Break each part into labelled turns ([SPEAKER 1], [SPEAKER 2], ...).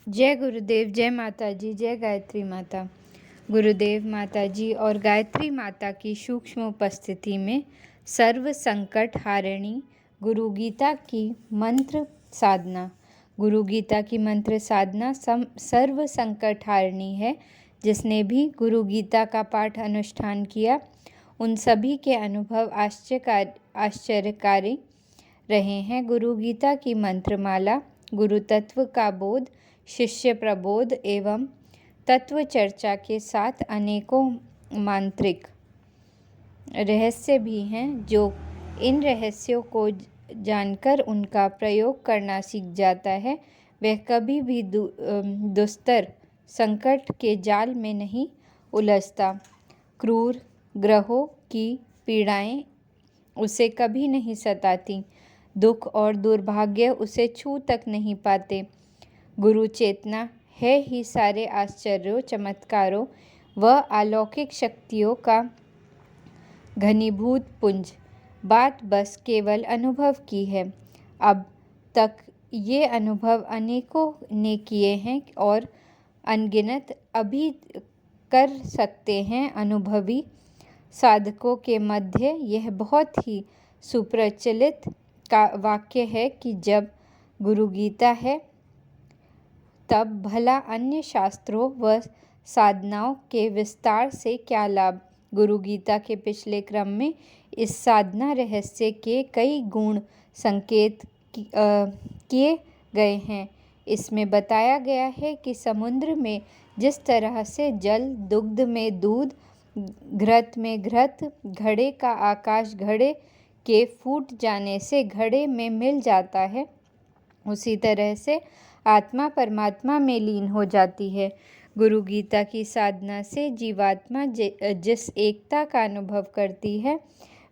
[SPEAKER 1] जय गुरुदेव, जय माता जी, जय गायत्री माता। गुरुदेव, माता जी और गायत्री माता की सूक्ष्म उपस्थिति में सर्व संकट हारिणी गुरु गीता की मंत्र साधना। गुरु गीता की मंत्र साधना सर्व संकट हारिणी है। जिसने भी गुरु गीता का पाठ अनुष्ठान किया उन सभी के अनुभव आश्चर्यकारी रहे हैं। गुरु गीता की मंत्रमाला गुरु तत्व का बोध, शिष्य प्रबोध एवं तत्व चर्चा के साथ अनेकों मांत्रिक रहस्य भी हैं। जो इन रहस्यों को जानकर उनका प्रयोग करना सीख जाता है वह कभी भी दुस्तर संकट के जाल में नहीं उलझता। क्रूर ग्रहों की पीड़ाएं उसे कभी नहीं सताती। दुख और दुर्भाग्य उसे छू तक नहीं पाते। गुरु चेतना है ही सारे आश्चर्यों, चमत्कारों व अलौकिक शक्तियों का घनीभूत पुंज। बात बस केवल अनुभव की है। अब तक ये अनुभव अनेकों ने किए हैं और अनगिनत अभी कर सकते हैं। अनुभवी साधकों के मध्य यह बहुत ही सुप्रचलित का वाक्य है कि जब गुरु गीता है तब भला अन्य शास्त्रों व साधनाओं के विस्तार से क्या लाभ। गुरु गीता के पिछले क्रम में इस साधना रहस्य के कई गुण संकेत किए गए हैं। इसमें बताया गया है कि समुद्र में जिस तरह से जल, दुग्ध में दूध, घृत में घृत, घड़े का आकाश घड़े के फूट जाने से घड़े में मिल जाता है, उसी तरह से आत्मा परमात्मा में लीन हो जाती है। गुरु गीता की साधना से जीवात्मा जिस एकता का अनुभव करती है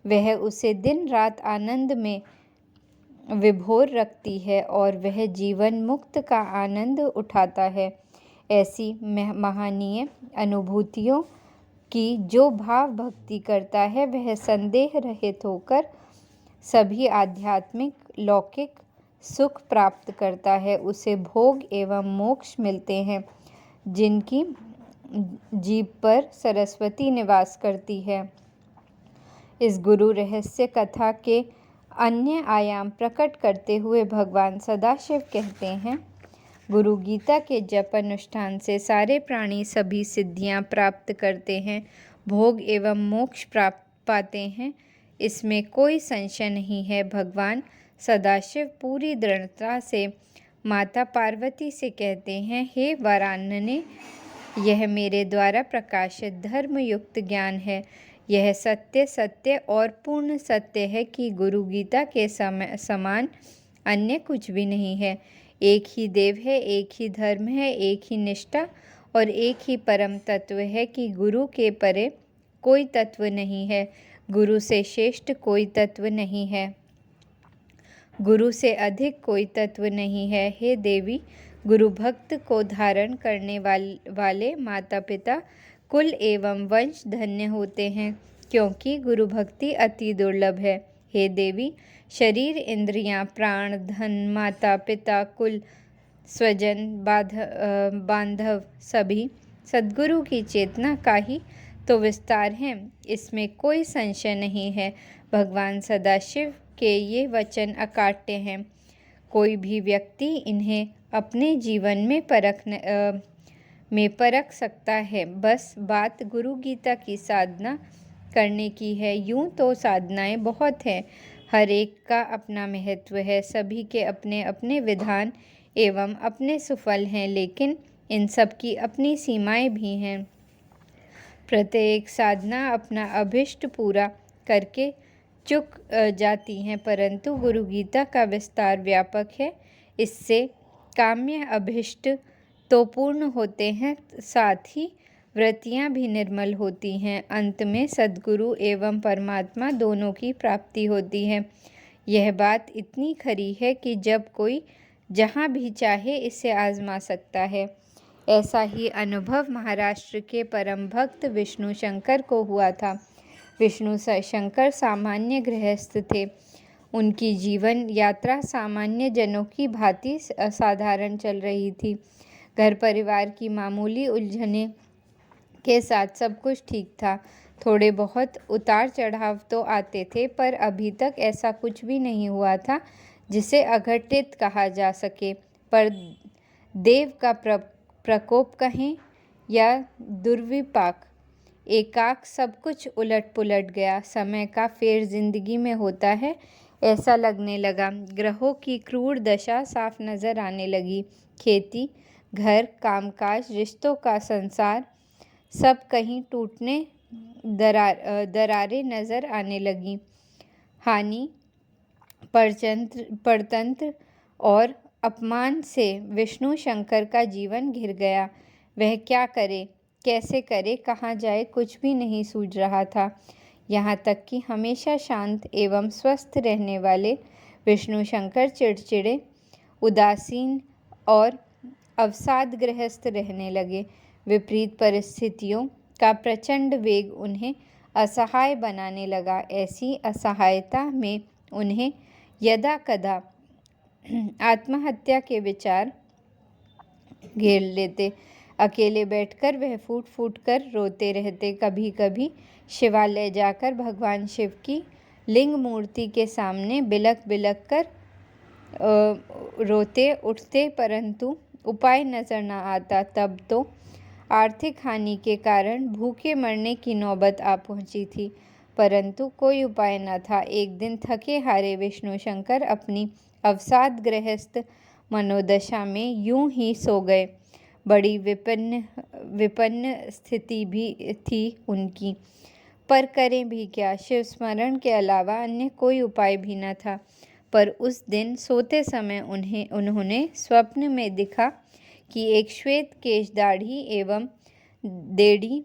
[SPEAKER 1] वह उसे दिन रात आनंद में विभोर रखती है और वह जीवन मुक्त का आनंद उठाता है। ऐसी महनीय अनुभूतियों की जो भाव भक्ति करता है वह संदेह रहित होकर सभी आध्यात्मिक लौकिक सुख प्राप्त करता है। उसे भोग एवं मोक्ष मिलते हैं जिनकी जीभ पर सरस्वती निवास करती है। इस गुरु रहस्य कथा के अन्य आयाम प्रकट करते हुए भगवान सदाशिव कहते हैं, गुरु गीता के जप अनुष्ठान से सारे प्राणी सभी सिद्धियां प्राप्त करते हैं, भोग एवं मोक्ष प्राप्त पाते हैं, इसमें कोई संशय नहीं है। भगवान सदाशिव पूरी दृढ़ता से माता पार्वती से कहते हैं, हे वरानने, यह मेरे द्वारा प्रकाशित धर्मयुक्त ज्ञान है। यह सत्य सत्य और पूर्ण सत्य है कि गुरु गीता के समान अन्य कुछ भी नहीं है। एक ही देव है, एक ही धर्म है, एक ही निष्ठा और एक ही परम तत्व है कि गुरु के परे कोई तत्व नहीं है, गुरु से श्रेष्ठ कोई तत्व नहीं है, गुरु से अधिक कोई तत्व नहीं है। हे देवी, गुरु भक्त को धारण करने वाले माता पिता कुल एवं वंश धन्य होते हैं, क्योंकि गुरु भक्ति अति दुर्लभ है। हे देवी, शरीर, इंद्रियां, प्राण, धन, माता पिता, कुल, स्वजन, बांधव सभी सद्गुरु की चेतना का ही तो विस्तार है, इसमें कोई संशय नहीं है। भगवान सदाशिव के ये वचन अकाट्य हैं। कोई भी व्यक्ति इन्हें अपने जीवन में परख सकता है। बस बात गुरु गीता की साधना करने की है। यूं तो साधनाएं बहुत हैं, हर एक का अपना महत्व है, सभी के अपने अपने विधान एवं अपने सुफल हैं, लेकिन इन सब की अपनी सीमाएं भी हैं। प्रत्येक साधना अपना अभिष्ट पूरा करके चुक जाती हैं, परंतु गुरु गीता का विस्तार व्यापक है। इससे काम्य अभिष्ट तो पूर्ण होते हैं, साथ ही वृत्तियां भी निर्मल होती हैं। अंत में सद्गुरु एवं परमात्मा दोनों की प्राप्ति होती है। यह बात इतनी खरी है कि जब कोई जहाँ भी चाहे इसे आजमा सकता है। ऐसा ही अनुभव महाराष्ट्र के परम भक्त विष्णु शंकर को हुआ था। विष्णु शंकर सामान्य गृहस्थ थे। उनकी जीवन यात्रा सामान्य जनों की भांति असाधारण चल रही थी। घर परिवार की मामूली उलझने के साथ सब कुछ ठीक था। थोड़े बहुत उतार चढ़ाव तो आते थे, पर अभी तक ऐसा कुछ भी नहीं हुआ था जिसे अघटित कहा जा सके। पर देव का प्रकोप कहें या दुर्विपाक, एकाएक सब कुछ उलट पुलट गया। समय का फेर जिंदगी में होता है, ऐसा लगने लगा। ग्रहों की क्रूर दशा साफ नजर आने लगी। खेती, घर, कामकाज, रिश्तों का संसार, सब कहीं टूटने, दरारें नजर आने लगी। हानि, परतंत्र और अपमान से विष्णु शंकर का जीवन घिर गया। वह क्या करे, कैसे करे, कहाँ जाए, कुछ भी नहीं सूझ रहा था। यहाँ तक कि हमेशा शांत एवं स्वस्थ रहने वाले विष्णु शंकर चिड़चिड़े, उदासीन और अवसादग्रस्त रहने लगे। विपरीत परिस्थितियों का प्रचंड वेग उन्हें असहाय बनाने लगा। ऐसी असहायता में उन्हें यदा कदा आत्महत्या के विचार घेर लेते। अकेले बैठकर वह फूट फूट कर रोते रहते। कभी कभी शिवालय जाकर भगवान शिव की लिंग मूर्ति के सामने बिलख बिलख कर रोते उठते, परंतु उपाय नजर न आता। तब तो आर्थिक हानि के कारण भूखे मरने की नौबत आ पहुंची थी, परंतु कोई उपाय न था। एक दिन थके हारे विष्णु शंकर अपनी अवसादग्रस्त मनोदशा में यूं ही सो गए। बड़ी विपन्न स्थिति भी थी उनकी, पर करें भी क्या। शिव स्मरण के अलावा अन्य कोई उपाय भी न था। पर उस दिन सोते समय उन्होंने स्वप्न में देखा कि एक श्वेत केश, दाढ़ी एवं देड़ी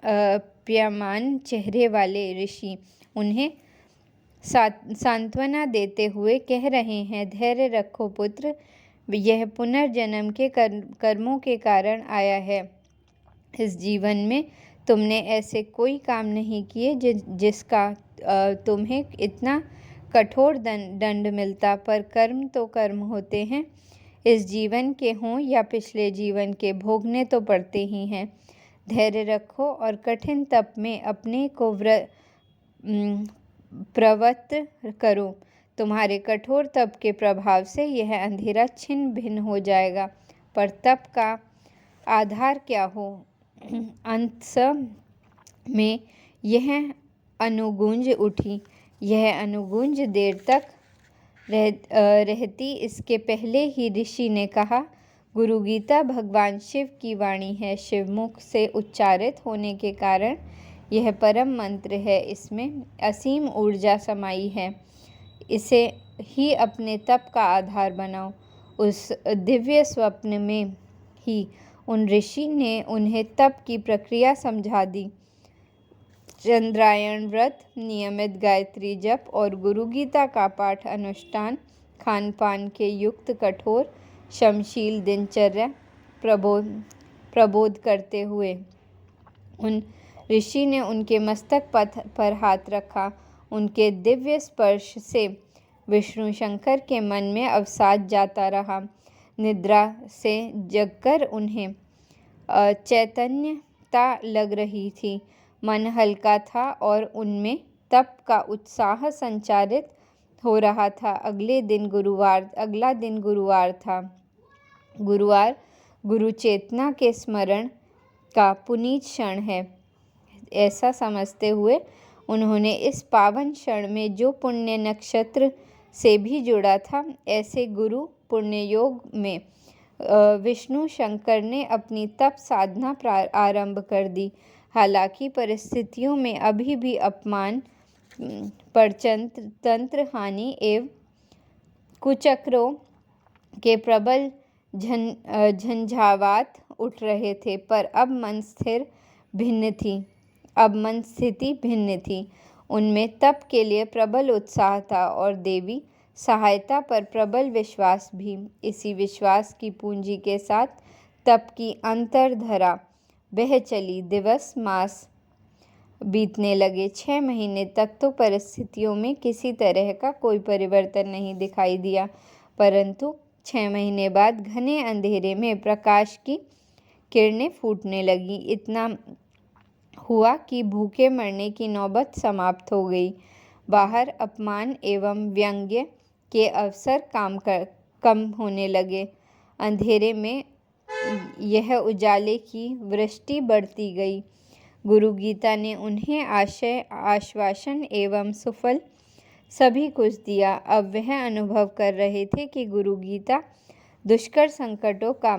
[SPEAKER 1] प्यमान चेहरे वाले ऋषि उन्हें सांत्वना देते हुए कह रहे हैं, धैर्य रखो पुत्र, यह पुनर्जन्म के कर्मों के कारण आया है। इस जीवन में तुमने ऐसे कोई काम नहीं किए जिसका तुम्हें इतना कठोर दंड मिलता, पर कर्म तो कर्म होते हैं, इस जीवन के हों या पिछले जीवन के, भोगने तो पड़ते ही हैं। धैर्य रखो और कठिन तप में अपने को प्रवृत्त करो। तुम्हारे कठोर तप के प्रभाव से यह अंधेरा छिन्न भिन्न हो जाएगा। पर तप का आधार क्या हो? अंत में यह अनुगूंज उठी। यह अनुगूंज देर तक रहती इसके पहले ही ऋषि ने कहा, गुरु गीता भगवान शिव की वाणी है। शिवमुख से उच्चारित होने के कारण यह परम मंत्र है। इसमें असीम ऊर्जा समाई है। इसे ही अपने तप का आधार बनाओ। उस दिव्य स्वप्न में ही उन ऋषि ने उन्हें तप की प्रक्रिया समझा दी। चंद्रायण व्रत, नियमित गायत्री जप और गुरु गीता का पाठ अनुष्ठान, खान पान के युक्त कठोर शमशील दिनचर्या प्रबोध करते हुए उन ऋषि ने उनके मस्तक पर हाथ रखा। उनके दिव्य स्पर्श से विष्णु शंकर के मन में अवसाद जाता रहा। निद्रा से जगकर उन्हें चैतन्यता लग रही थी। मन हल्का था और उनमें तप का उत्साह संचारित हो रहा था। अगला दिन गुरुवार था। गुरुवार गुरु चेतना के स्मरण का पुनीत क्षण है, ऐसा समझते हुए उन्होंने इस पावन क्षण में जो पुण्य नक्षत्र से भी जुड़ा था, ऐसे गुरु पुण्य योग में विष्णु शंकर ने अपनी तप साधना आरंभ कर दी। हालांकि परिस्थितियों में अभी भी अपमान, परतंत्र, हानि एवं कुचक्रों के प्रबल झंझावात उठ रहे थे, पर अब मन स्थिति भिन्न थी। उनमें तप के लिए प्रबल उत्साह था और देवी सहायता पर प्रबल विश्वास भी। इसी विश्वास की पूंजी के साथ तप की अंतरधारा बह चली। दिवस मास बीतने लगे। 6 महीने तक तो परिस्थितियों में किसी तरह का कोई परिवर्तन नहीं दिखाई दिया, परंतु 6 महीने बाद घने अंधेरे में प्रकाश की किरणें फूटने लगी। इतना हुआ कि भूखे मरने की नौबत समाप्त हो गई। बाहर अपमान एवं व्यंग्य के अवसर कम होने लगे। अंधेरे में यह उजाले की वृष्टि बढ़ती गई। गुरु गीता ने उन्हें आश्वासन एवं सुफल सभी कुछ दिया। अब वह अनुभव कर रहे थे कि गुरु गीता दुष्कर संकटों का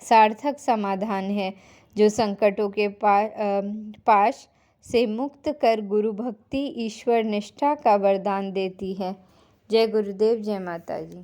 [SPEAKER 1] सार्थक समाधान है, जो संकटों के पाश से मुक्त कर गुरु भक्ति ईश्वर निष्ठा का वरदान देती है। जय गुरुदेव, जय माता जी।